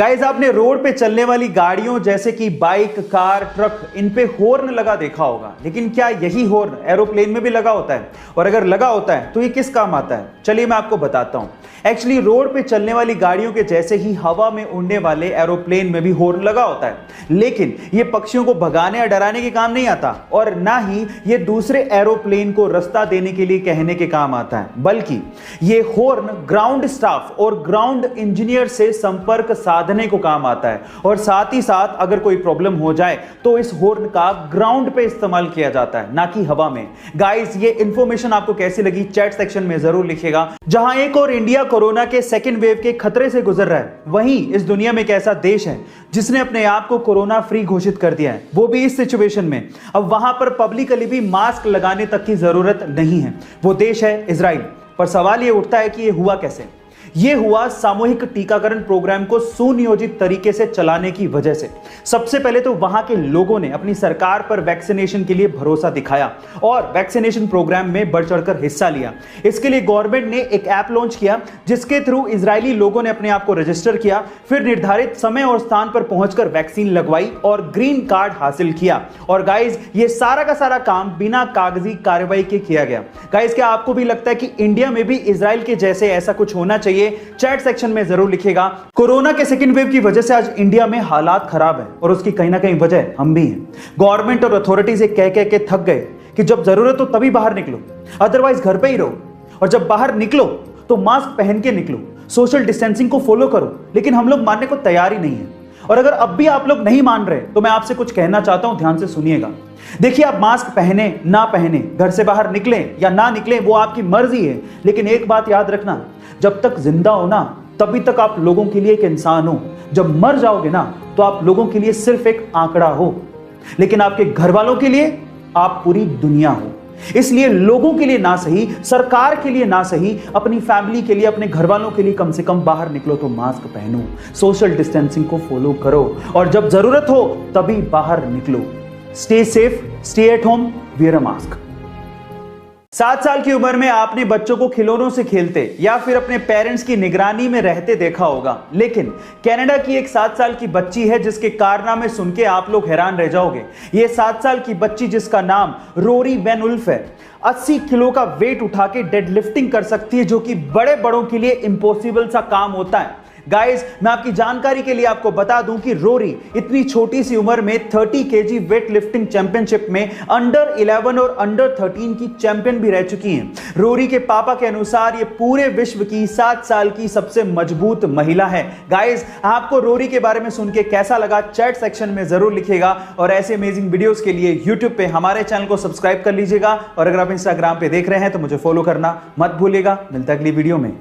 Guys, आपने road पे चलने वाली गाड़ियों जैसे कि बाइक, कार, ट्रक, इन पे हॉर्न लगा देखा होगा, लेकिन क्या यही हॉर्न एरोप्लेन में भी लगा होता है? और अगर लगा होता है तो ये किस काम आता है? चलिए मैं आपको बताता हूं। एक्चुअली रोड पे चलने वाली गाड़ियों के जैसे ही हवा में उड़ने वाले एरोप्लेन में भी हॉर्न लगा होता है, लेकिन ये पक्षियों को भगाने या डराने के काम नहीं आता और ना ही ये दूसरे एरोप्लेन को रास्ता देने के लिए कहने के काम आता है, बल्कि ये हॉर्न ग्राउंड स्टाफ और ग्राउंड इंजीनियर से संपर्क साधने को काम आता है। और साथ ही साथ अगर कोई प्रॉब्लम हो जाए तो इस हॉर्न का ग्राउंड पे इस्तेमाल किया जाता है, ना कि हवा में। गाइस, ये इंफॉर्मेशन आपको कैसी लगी चैट सेक्शन में जरूर लिखिएगा। जहां एक और इंडिया कोरोना के सेकेंड वेव के खतरे से गुजर रहा है, वहीं इस दुनिया में एक ऐसा देश है जिसने अपने आप को कोरोना फ्री घोषित कर दिया है, वो भी इस सिचुएशन में। अब वहां पर पब्लिकली भी मास्क लगाने तक की जरूरत नहीं है। वो देश है इजराइल। पर सवाल ये उठता है कि ये हुआ कैसे? ये हुआ सामूहिक टीकाकरण प्रोग्राम को सुनियोजित तरीके से चलाने की वजह से। सबसे पहले तो वहां के लोगों ने अपनी सरकार पर वैक्सीनेशन के लिए भरोसा दिखाया और वैक्सीनेशन प्रोग्राम में बढ़ चढ़कर हिस्सा लिया। इसके लिए गवर्नमेंट ने एक ऐप लॉन्च किया जिसके थ्रू इजरायली लोगों ने अपने आप को रजिस्टर किया, फिर निर्धारित समय और स्थान पर पहुंचकर वैक्सीन लगवाई और ग्रीन कार्ड हासिल किया। और गाइज, ये सारा का सारा काम बिना कागजी कार्रवाई के किया गया। गाइज, क्या आपको भी लगता है कि इंडिया में भी इजराइल के जैसे ऐसा कुछ होना चाहिए? चैट सेक्शन में जरूर लिखिएगा। कोरोना के सेकेंड वेव की वजह से आज इंडिया में हालात खराब है और उसकी कहीं ना कहीं वजह हम भी हैं। गवर्नमेंट और अथॉरिटीज कह के थक गए कि जब जरूरत हो तभी बाहर निकलो, अदरवाइज घर पे ही रहो। और जब बाहर निकलो तो मास्क पहन के निकलो, सोशल डिस्टेंसिंग को फॉलो करो। लेकिन हम लोग मानने को तैयार ही नहीं है। और अगर अब भी आप लोग नहीं मान रहे तो मैं आपसे कुछ कहना चाहता हूं, ध्यान से सुनिएगा। देखिए, आप मास्क पहने ना पहने, घर से बाहर निकलें या ना निकलें, वो आपकी मर्जी है। लेकिन एक बात याद रखना, जब तक जिंदा हो ना तभी तक आप लोगों के लिए एक इंसान हो। जब मर जाओगे ना तो आप लोगों के लिए सिर्फ एक आंकड़ा हो, लेकिन आपके घर वालों के लिए आप पूरी दुनिया हो। इसलिए लोगों के लिए ना सही, सरकार के लिए ना सही, अपनी फैमिली के लिए, अपने घर वालों के लिए कम से कम बाहर निकलो तो मास्क पहनो, सोशल डिस्टेंसिंग को फॉलो करो और जब जरूरत हो तभी बाहर निकलो। Stay safe, stay at home, wear a mask. 7 साल की उम्र में आपने बच्चों को खिलौनों से खेलते या फिर अपने पेरेंट्स की निगरानी में रहते देखा होगा, लेकिन कनाडा की एक 7 साल की बच्ची है जिसके कारनामे सुन के आप लोग हैरान रह जाओगे। ये 7 साल की बच्ची जिसका नाम रोरी वैन उल्फ है, 80 किलो का वेट उठा के डेड लिफ्टिंग कर सकती है, जो कि बड़े बड़ों के लिए इम्पॉसिबल सा काम होता है। गाइस, मैं आपकी जानकारी के लिए आपको बता दूं कि रोरी इतनी छोटी सी उम्र में 30 केजी वेट लिफ्टिंग चैंपियनशिप में अंडर 11 और अंडर 13 की चैंपियन भी रह चुकी हैं। रोरी के पापा के अनुसार ये पूरे विश्व की 7 साल की सबसे मजबूत महिला है। गाइस, आपको रोरी के बारे में सुन के कैसा लगा चैट सेक्शन में जरूर लिखिएगा और ऐसे अमेजिंग वीडियोस के लिए यूट्यूब पे हमारे चैनल को सब्सक्राइब कर लीजिएगा और अगर आप इंस्टाग्राम पे देख रहे हैं तो मुझे फॉलो करना मत भूलिएगा। मिलता है अगली वीडियो में।